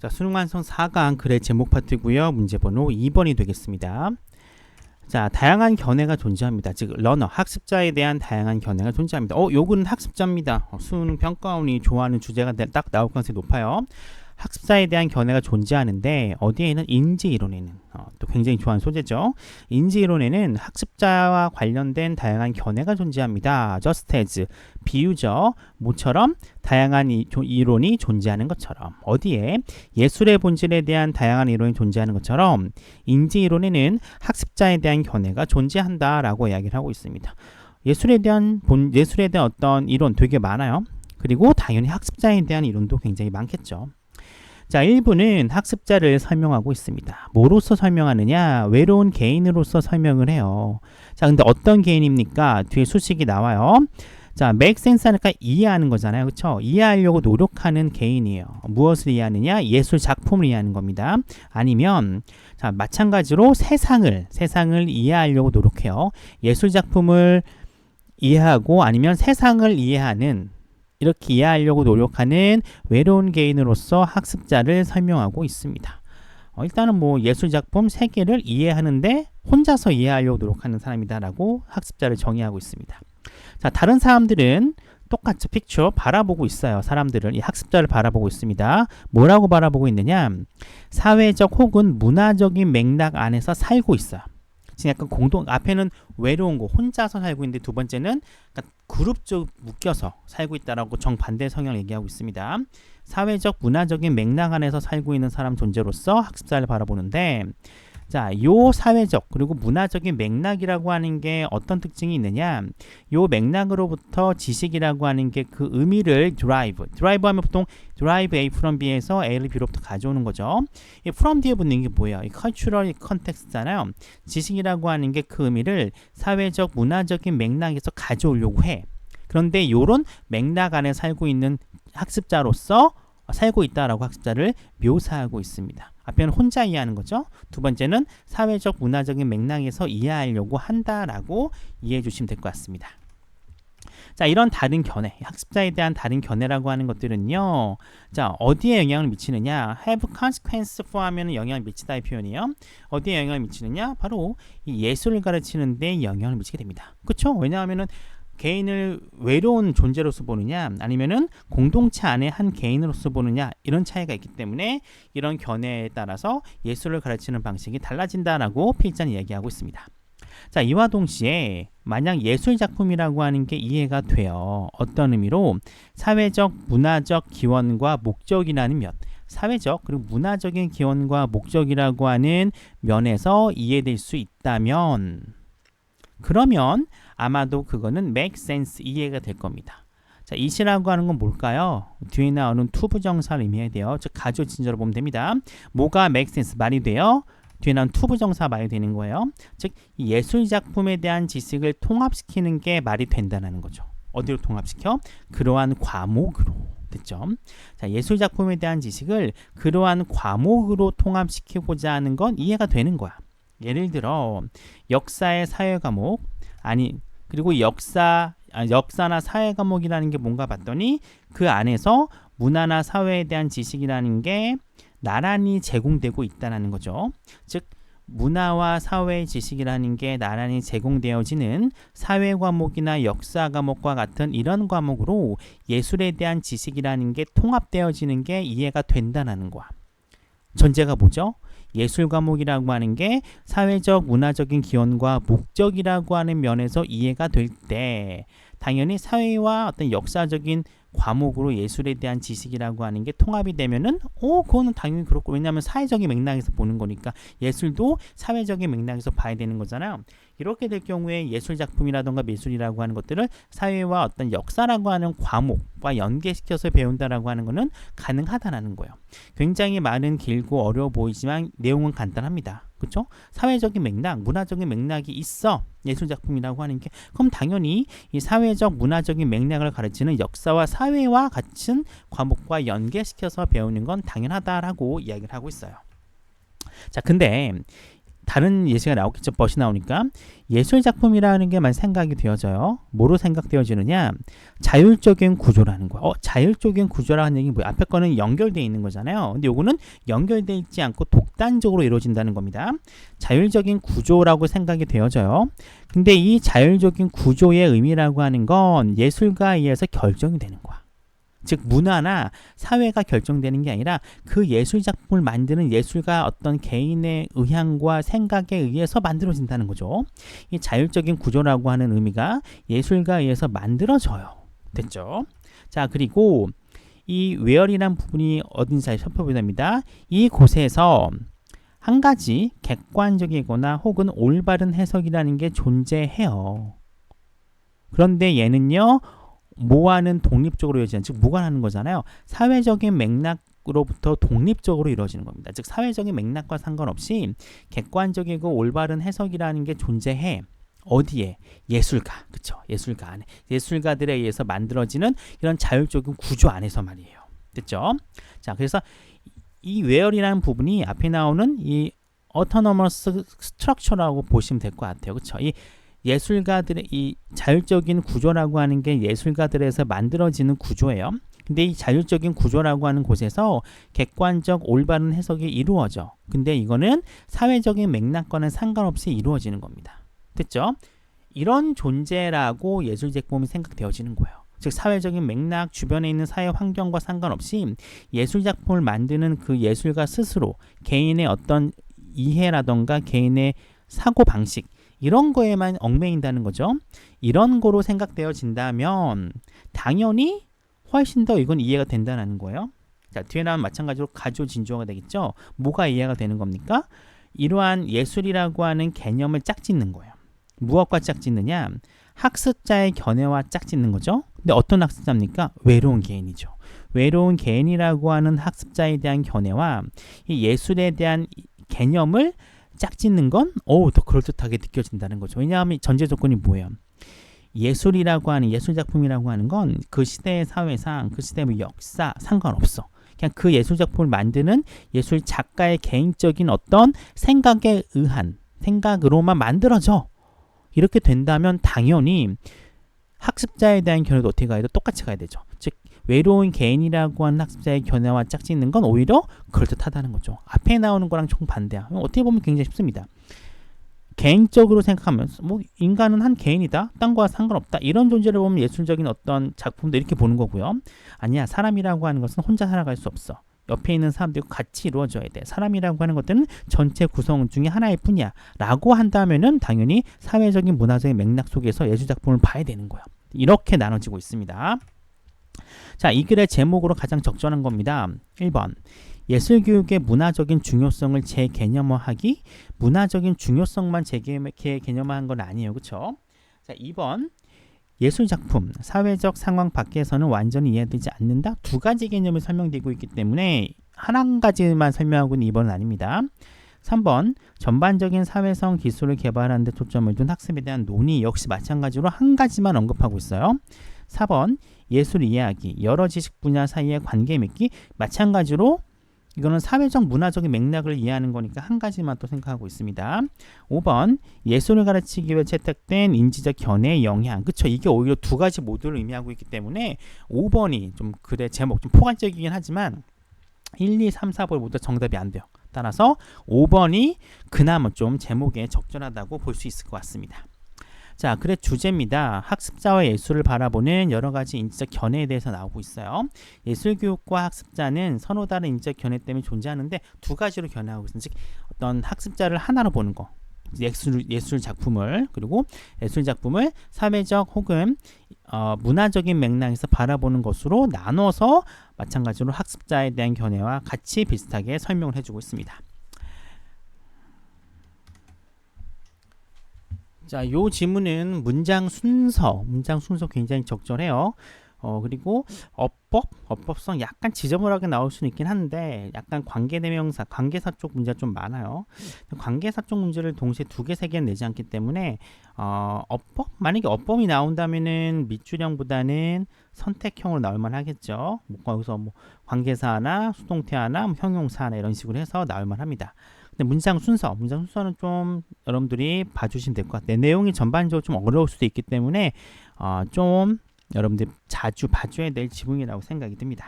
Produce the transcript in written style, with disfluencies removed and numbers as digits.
자, 수능 완성 4강 글의 제목 파트고요. 문제 번호 2번이 되겠습니다. 자, 다양한 견해가 존재합니다. 즉, 러너, 학습자에 대한 다양한 견해가 존재합니다. 요거는 학습자입니다. 수능 평가원이 좋아하는 주제가 딱 나올 가능성이 높아요. 학습자에 대한 견해가 존재하는데 어디에는 인지이론에는 또 굉장히 좋아하는 소재죠. 인지이론에는 학습자와 관련된 다양한 견해가 존재합니다. just as, 비유죠. 모처럼 다양한 이론이 존재하는 것처럼 어디에 예술의 본질에 대한 다양한 이론이 존재하는 것처럼 인지이론에는 학습자에 대한 견해가 존재한다라고 이야기를 하고 있습니다. 예술에 대한 어떤 이론 되게 많아요. 그리고 당연히 학습자에 대한 이론도 굉장히 많겠죠. 자, 1부는 학습자를 설명하고 있습니다. 뭐로서 설명하느냐? 외로운 개인으로서 설명을 해요. 자, 근데 어떤 개인입니까? 뒤에 수식이 나와요. 자, make sense 하니까 이해하는 거잖아요. 그렇죠? 이해하려고 노력하는 개인이에요. 무엇을 이해하느냐? 예술 작품을 이해하는 겁니다. 아니면 자, 마찬가지로 세상을 이해하려고 노력해요. 예술 작품을 이해하고 아니면 세상을 이해하는 이렇게 이해하려고 노력하는 외로운 개인으로서 학습자를 설명하고 있습니다. 일단은 뭐 예술작품 세계를 이해하는데 혼자서 이해하려고 노력하는 사람이다라고 학습자를 정의하고 있습니다. 자, 다른 사람들은 똑같이 픽처 바라보고 있어요. 사람들은 이 학습자를 바라보고 있습니다. 뭐라고 바라보고 있느냐? 사회적 혹은 문화적인 맥락 안에서 살고 있어요. 지금 약간 앞에는 외로운 거 혼자서 살고 있는데 두 번째는 그룹적 묶여서 살고 있다라고 정반대 성향을 얘기하고 있습니다. 사회적 문화적인 맥락 안에서 살고 있는 사람 존재로서 학습자를 바라보는데 자, 요 사회적 그리고 문화적인 맥락이라고 하는 게 어떤 특징이 있느냐? 요 맥락으로부터 지식이라고 하는 게 그 의미를 드라이브 하면 보통 드라이브 A from B에서 A를 B로부터 가져오는 거죠. 이 from 뒤에 붙는 게 뭐예요? 이 cultural context잖아요. 지식이라고 하는 게 그 의미를 사회적 문화적인 맥락에서 가져오려고 해. 그런데 요런 맥락 안에 살고 있는 학습자로서 살고 있다라고 학습자를 묘사하고 있습니다. 앞에는 혼자 이해하는 거죠. 두 번째는 사회적 문화적인 맥락에서 이해하려고 한다라고 이해해 주시면 될 것 같습니다. 자, 이런 다른 견해, 학습자에 대한 다른 견해라고 하는 것들은요. 자, 어디에 영향을 미치느냐? have consequence for 하면 영향을 미치다의 표현이에요. 어디에 영향을 미치느냐? 바로 이 예술을 가르치는 데 영향을 미치게 됩니다. 그렇죠? 왜냐하면은 개인을 외로운 존재로서 보느냐 아니면은 공동체 안에 한 개인으로서 보느냐 이런 차이가 있기 때문에 이런 견해에 따라서 예술을 가르치는 방식이 달라진다라고 필자는 얘기하고 있습니다. 자, 이와 동시에 만약 예술 작품이라고 하는 게 이해가 돼요. 어떤 의미로 사회적 문화적 기원과 목적이라는 면 사회적 그리고 문화적인 기원과 목적이라고 하는 면에서 이해될 수 있다면 그러면 아마도 그거는 make sense 이해가 될 겁니다. 자, it이라고 하는 건 뭘까요? 뒤에 나오는 to 부정사를 의미해야 돼요. 즉 가조 진저로 보면 됩니다. 뭐가 make sense 말이 돼요? 뒤에 나오는 to 부정사 말이 되는 거예요. 즉 예술 작품에 대한 지식을 통합시키는 게 말이 된다는 거죠. 어디로 통합시켜? 그러한 과목으로. 됐죠? 자, 예술 작품에 대한 지식을 그러한 과목으로 통합시키고자 하는 건 이해가 되는 거야. 예를 들어 역사의 사회 과목 그리고 역사나 사회 과목이라는 게 뭔가 봤더니 그 안에서 문화나 사회에 대한 지식이라는 게 나란히 제공되고 있다는 거죠. 즉 문화와 사회의 지식이라는 게 나란히 제공되어지는 사회 과목이나 역사 과목과 같은 이런 과목으로 예술에 대한 지식이라는 게 통합되어지는 게 이해가 된다는 거야. 전제가 뭐죠? 예술 과목이라고 하는 게 사회적 문화적인 기원과 목적이라고 하는 면에서 이해가 될 때 당연히 사회와 어떤 역사적인 과목으로 예술에 대한 지식이라고 하는 게 통합이 되면은 그거는 당연히 그렇고 왜냐하면 사회적인 맥락에서 보는 거니까 예술도 사회적인 맥락에서 봐야 되는 거잖아요. 이렇게 될 경우에 예술 작품이라던가 미술이라고 하는 것들을 사회와 어떤 역사라고 하는 과목과 연계시켜서 배운다라고 하는 거는 가능하다라는 거예요. 굉장히 많은 길고 어려워 보이지만 내용은 간단합니다. 그렇죠? 사회적인 맥락, 문화적인 맥락이 있어 예술 작품이라고 하는 게 그럼 당연히 이 사회적 문화적인 맥락을 가르치는 역사와 사회와 같은 과목과 연계시켜서 배우는 건 당연하다라고 이야기를 하고 있어요. 자, 근데 다른 예시가 나오겠죠. 벗이 나오니까. 예술 작품이라는 게 만 생각이 되어져요. 뭐로 생각되어지느냐? 자율적인 구조라는 거야. 자율적인 구조라는 얘기는 뭐야? 앞에 거는 연결되어 있는 거잖아요. 근데 요거는 연결되어 있지 않고 독단적으로 이루어진다는 겁니다. 자율적인 구조라고 생각이 되어져요. 근데 이 자율적인 구조의 의미라고 하는 건 예술가에 의해서 결정이 되는 거야. 즉 문화나 사회가 결정되는 게 아니라 그 예술 작품을 만드는 예술가 어떤 개인의 의향과 생각에 의해서 만들어진다는 거죠. 이 자율적인 구조라고 하는 의미가 예술가에 의해서 만들어져요. 됐죠? 자, 그리고 이 where이란 부분이 어딘지 잘 살펴보야 됩니다. 이 곳에서 한 가지 객관적이거나 혹은 올바른 해석이라는 게 존재해요. 그런데 얘는요, 뭐와는 독립적으로 이루어지는, 즉 무관하는 거잖아요. 사회적인 맥락으로부터 독립적으로 이루어지는 겁니다. 즉 사회적인 맥락과 상관없이 객관적이고 올바른 해석이라는 게 존재해. 어디에? 예술가. 그쵸? 예술가 안에. 예술가들에 의해서 만들어지는 이런 자율적인 구조 안에서 말이에요. 됐죠? 자, 그래서 이 where이라는 부분이 앞에 나오는 이 autonomous structure라고 보시면 될 것 같아요. 그쵸? 이 예술가들의 이 자율적인 구조라고 하는 게 예술가들에서 만들어지는 구조예요. 근데 이 자율적인 구조라고 하는 곳에서 객관적 올바른 해석이 이루어져. 근데 이거는 사회적인 맥락과는 상관없이 이루어지는 겁니다. 됐죠? 이런 존재라고 예술 작품이 생각되어지는 거예요. 즉 사회적인 맥락, 주변에 있는 사회 환경과 상관없이 예술 작품을 만드는 그 예술가 스스로 개인의 어떤 이해라던가 개인의 사고 방식 이런 거에만 얽매인다는 거죠. 이런 거로 생각되어진다면 당연히 훨씬 더 이건 이해가 된다는 거예요. 자, 뒤에 나온 마찬가지로 가조진조가 되겠죠. 뭐가 이해가 되는 겁니까? 이러한 예술이라고 하는 개념을 짝짓는 거예요. 무엇과 짝짓느냐? 학습자의 견해와 짝짓는 거죠. 근데 어떤 학습자입니까? 외로운 개인이죠. 외로운 개인이라고 하는 학습자에 대한 견해와 이 예술에 대한 개념을 짝짓는 건 더 그럴듯하게 느껴진다는 거죠. 왜냐하면 전제 조건이 뭐예요? 예술이라고 하는 예술 작품이라고 하는 건 그 시대의 사회상 그 시대의 뭐 역사 상관없어. 그냥 그 예술 작품을 만드는 예술 작가의 개인적인 어떤 생각에 의한 생각으로만 만들어져. 이렇게 된다면 당연히 학습자에 대한 견해도 어떻게 가야 돼? 똑같이 가야 되죠. 즉 외로운 개인이라고 하는 학습자의 견해와 짝짓는 건 오히려 그럴듯하다는 거죠. 앞에 나오는 거랑 정반대야. 어떻게 보면 굉장히 쉽습니다. 개인적으로 생각하면 뭐 인간은 한 개인이다. 딴 거와 상관없다. 이런 존재를 보면 예술적인 어떤 작품도 이렇게 보는 거고요. 아니야. 사람이라고 하는 것은 혼자 살아갈 수 없어. 옆에 있는 사람들과 같이 이루어져야 돼. 사람이라고 하는 것들은 전체 구성 중에 하나일 뿐이야. 라고 한다면은 당연히 사회적인 문화적인 맥락 속에서 예술작품을 봐야 되는 거예요. 이렇게 나눠지고 있습니다. 자, 이 글의 제목으로 가장 적절한 겁니다. 1번. 예술교육의 문화적인 중요성을 재개념화하기. 문화적인 중요성만 재개념화한 건 아니에요. 그쵸? 자, 2번. 예술작품, 사회적 상황 밖에서는 완전히 이해되지 않는다. 두 가지 개념이 설명되고 있기 때문에 한 가지만 설명하고 있는 2번은 아닙니다. 3번, 전반적인 사회성 기술을 개발하는 데 초점을 둔 학습에 대한 논의 역시 마찬가지로 한 가지만 언급하고 있어요. 4번, 예술 이해하기, 여러 지식 분야 사이의 관계 맺기, 마찬가지로 이거는 사회적 문화적인 맥락을 이해하는 거니까 한 가지만 또 생각하고 있습니다. 5번, 예술을 가르치기 위해 채택된 인지적 견해의 영향. 그쵸? 이게 오히려 두 가지 모두를 의미하고 있기 때문에 5번이 좀 글의 제목 좀 포괄적이긴 하지만 1, 2, 3, 4번 모두 정답이 안 돼요. 따라서 5번이 그나마 좀 제목에 적절하다고 볼 수 있을 것 같습니다. 자, 글의 주제입니다. 학습자와 예술을 바라보는 여러 가지 인지적 견해에 대해서 나오고 있어요. 예술교육과 학습자는 서로 다른 인지적 견해 때문에 존재하는데 두 가지로 견해하고 있습니다. 즉 어떤 학습자를 하나로 보는 거, 예술 작품을, 그리고 예술 작품을 사회적 혹은 문화적인 맥락에서 바라보는 것으로 나눠서 마찬가지로 학습자에 대한 견해와 같이 비슷하게 설명을 해주고 있습니다. 자, 요 지문은 문장 순서 굉장히 적절해요. 그리고 어법성 약간 지저분하게 나올 수는 있긴 한데 약간 관계대명사, 관계사 쪽 문제가 좀 많아요. 관계사 쪽 문제를 동시에 두 개, 세 개는 내지 않기 때문에 만약에 어법이 나온다면은 밑줄형보다는 선택형으로 나올 만하겠죠. 거기서 뭐 관계사 하나, 수동태 하나, 형용사 하나 이런 식으로 해서 나올 만합니다. 근데 문장 순서는 좀 여러분들이 봐주시면 될 것 같아요. 내용이 전반적으로 좀 어려울 수도 있기 때문에 좀 여러분들 자주 봐줘야 될 지문이라고 생각이 듭니다.